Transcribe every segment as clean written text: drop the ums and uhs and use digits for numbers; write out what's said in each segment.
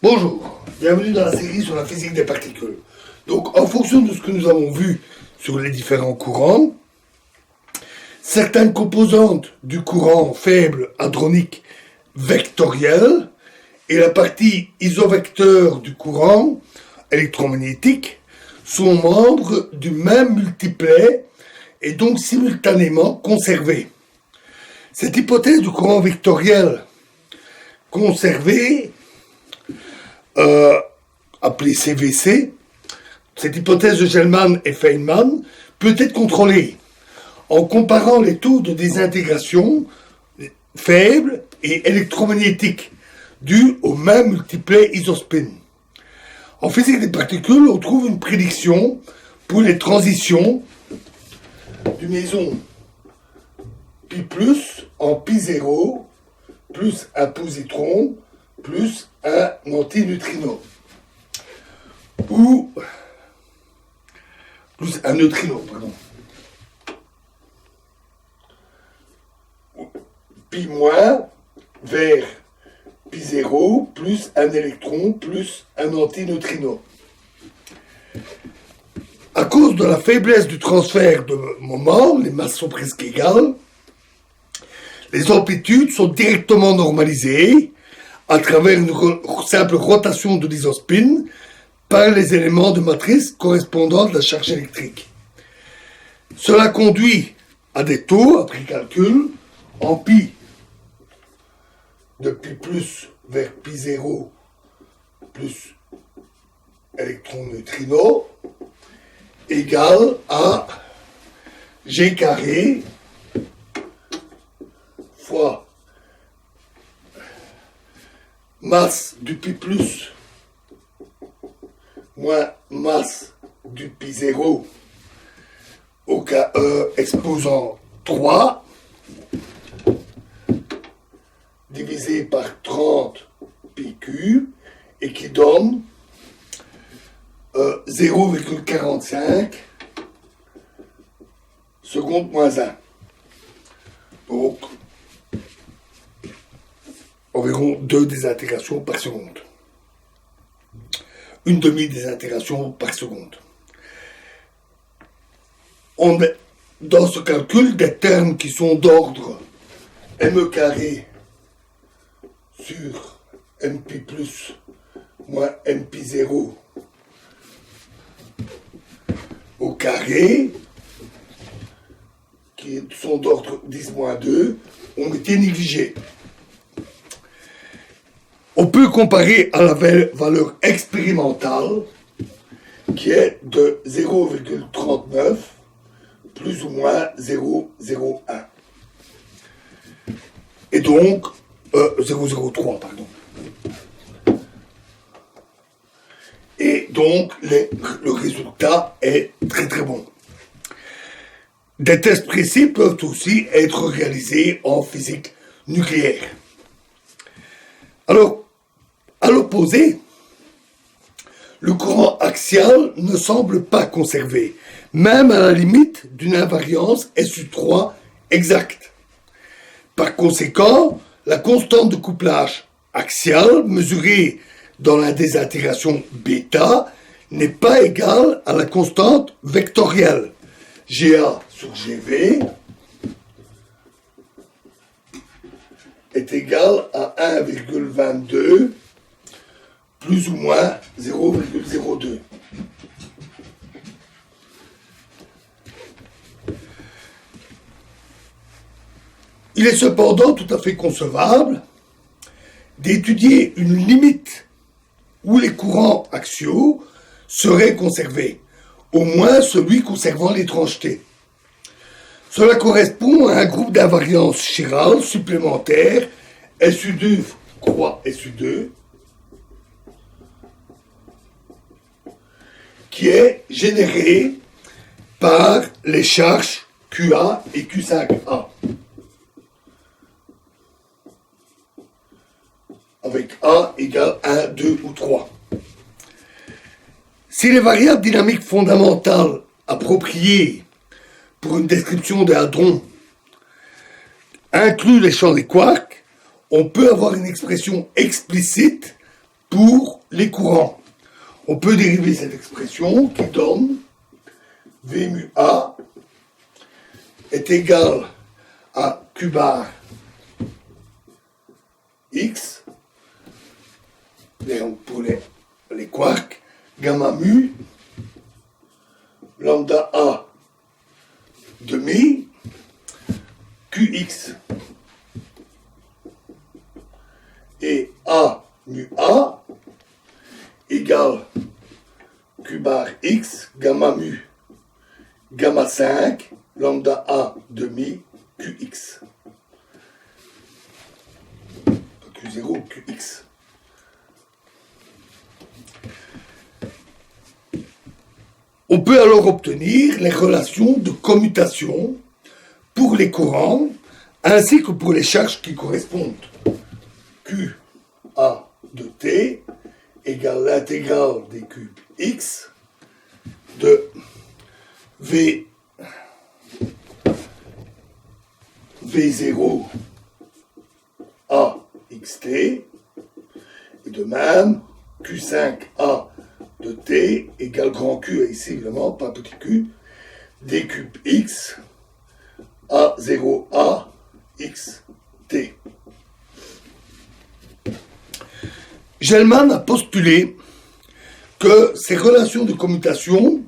Bonjour, bienvenue dans la série sur la physique des particules. Donc, en fonction de ce que nous avons vu sur les différents courants, certaines composantes du courant faible hadronique vectoriel et la partie isovecteur du courant électromagnétique sont membres du même multiplet et donc simultanément conservés. Cette hypothèse du courant vectoriel conservé, appelée CVC, cette hypothèse de Gell-Mann et Feynman, peut être contrôlée en comparant les taux de désintégration faibles et électromagnétiques dus au même multiplet isospin. En physique des particules, on trouve une prédiction pour les transitions du méson pi plus en pi 0 plus un positron plus un antineutrino ou plus un neutrino, pardon. Pi moins vers pi 0 plus un électron plus un antineutrino. À cause de la faiblesse du transfert de moment, les masses sont presque égales, les amplitudes sont directement normalisées à travers une simple rotation de l'isospin par les éléments de matrice correspondant à la charge électrique. Cela conduit à des taux, après calcul, en pi de pi plus vers pi 0 plus électron neutrino égale à G carré fois masse du pi plus moins masse du pi 0 au KE exposant 3 divisé par 30 pi cube et qui donne 0,45 seconde moins 1. Donc, environ 2 désintégrations par seconde. Une demi-désintégration par seconde. On met dans ce calcul des termes qui sont d'ordre m carré sur mp plus moins mp 0 au carré, qui sont d'ordre 10 moins 2, ont été négligés. On peut comparer à la valeur expérimentale, qui est de 0,39 plus ou moins 0,01. Et donc, 0,03, pardon. Et donc, le résultat est très très bon. Des tests précis peuvent aussi être réalisés en physique nucléaire. Alors, à l'opposé, le courant axial ne semble pas conservé, même à la limite d'une invariance SU3 exacte. Par conséquent, la constante de couplage axial mesurée dans la désintégration bêta n'est pas égale à la constante vectorielle GA sur GV est égal à 1,22 plus ou moins 0,02. Il est cependant tout à fait concevable d'étudier une limite où les courants axiaux seraient conservés, au moins celui conservant l'étrangeté. Cela correspond à un groupe d'invariance chirale supplémentaire SU2 croix SU2 qui est généré par les charges QA et Q5A avec A égale 1, 2 ou 3. Si les variables dynamiques fondamentales appropriées pour une description des hadrons incluent les champs des quarks, on peut avoir une expression explicite pour les courants. On peut dériver cette expression qui donne V mu A est égal à Q bar X, pour les quarks, gamma mu, lambda A demi, Qx. Et A mu A égale Q bar X, gamma mu, gamma 5, lambda A demi, Qx. Q0, Qx. On peut alors obtenir les relations de commutation pour les courants ainsi que pour les charges qui correspondent. Q A de T égale l'intégrale des cubes X de V0 A xt, et de même Q5A de T égale grand Q, et ici évidemment pas petit q, des cubes X A0A xt. Gell-Mann a postulé que ces relations de commutation,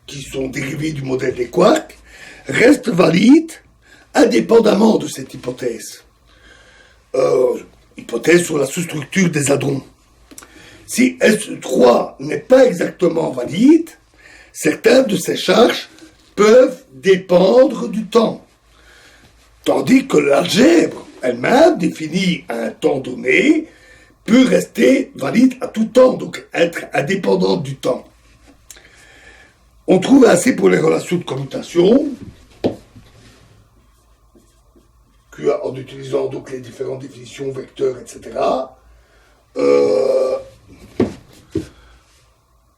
qui sont dérivées du modèle des quarks, restent valides indépendamment de cette hypothèse. Hypothèse sur la sous-structure des hadrons. Si S3 n'est pas exactement valide, certaines de ces charges peuvent dépendre du temps. Tandis que l'algèbre elle-même, définie à un temps donné, peut rester valide à tout temps, donc être indépendante du temps. On trouve ainsi pour les relations de commutation, en utilisant donc les différentes définitions, vecteurs, etc.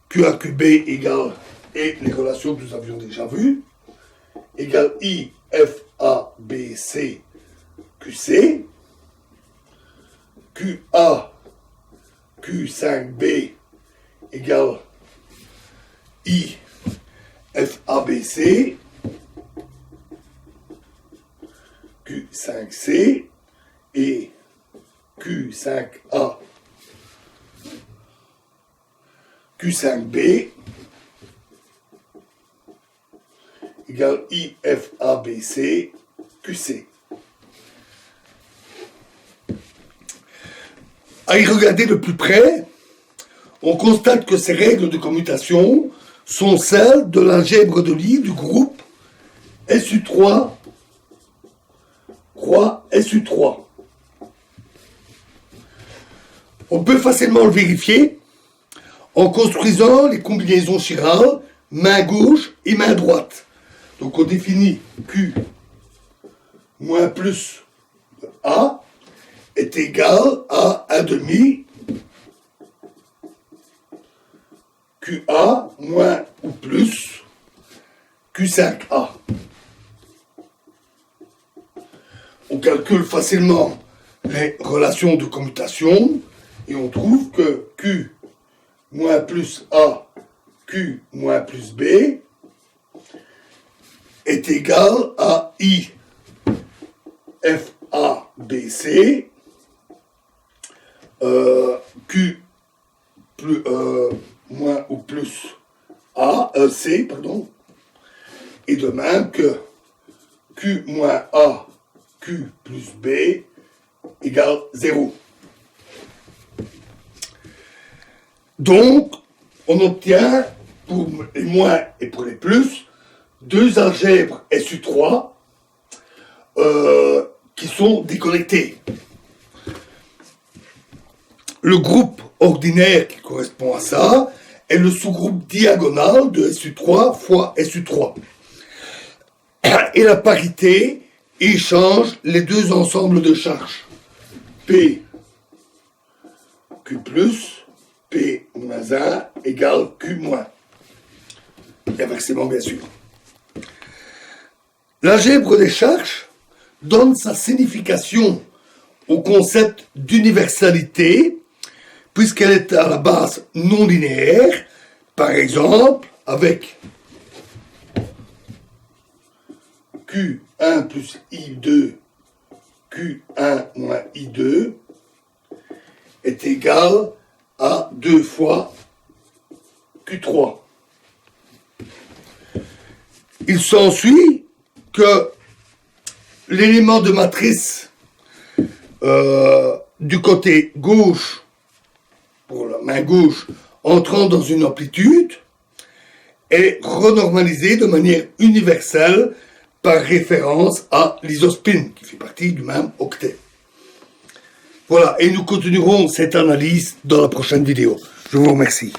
QA, QB égale, et les relations que nous avions déjà vues, égale I, F, A, B, C, QC, QA, Q5B égale I, F, A, B, C, Q5C et Q5A, Q5B égale IFABC QC. À y regarder de plus près, on constate que ces règles de commutation sont celles de l'algèbre de Lie du groupe SU3 croix SU3. On peut facilement le vérifier en construisant les combinaisons chirales main gauche et main droite. Donc on définit Q moins plus A est égal à 1 demi QA moins ou plus Q5A. On calcule facilement les relations de commutation et on trouve que Q moins plus A, Q moins plus B est égal à I F A B C Q plus, moins ou plus A C pardon, et de même que Q moins A Q plus B égale 0. Donc, on obtient pour les moins et pour les plus deux algèbres SU3 qui sont déconnectées. Le groupe ordinaire qui correspond à ça est le sous-groupe diagonal de SU3 fois SU3. Et la parité échange les deux ensembles de charges. P, Q+, P moins 1 égale Q moins. Et inversement, bien sûr. L'algèbre des charges donne sa signification au concept d'universalité, puisqu'elle est à la base non linéaire, par exemple, avec Q1 plus I2, Q1 moins I2, est égal à 2 fois Q3. Il s'ensuit que l'élément de matrice du côté gauche, pour la main gauche, entrant dans une amplitude, est renormalisé de manière universelle par référence à l'isospin, qui fait partie du même octet. Voilà, et nous continuerons cette analyse dans la prochaine vidéo. Je vous remercie.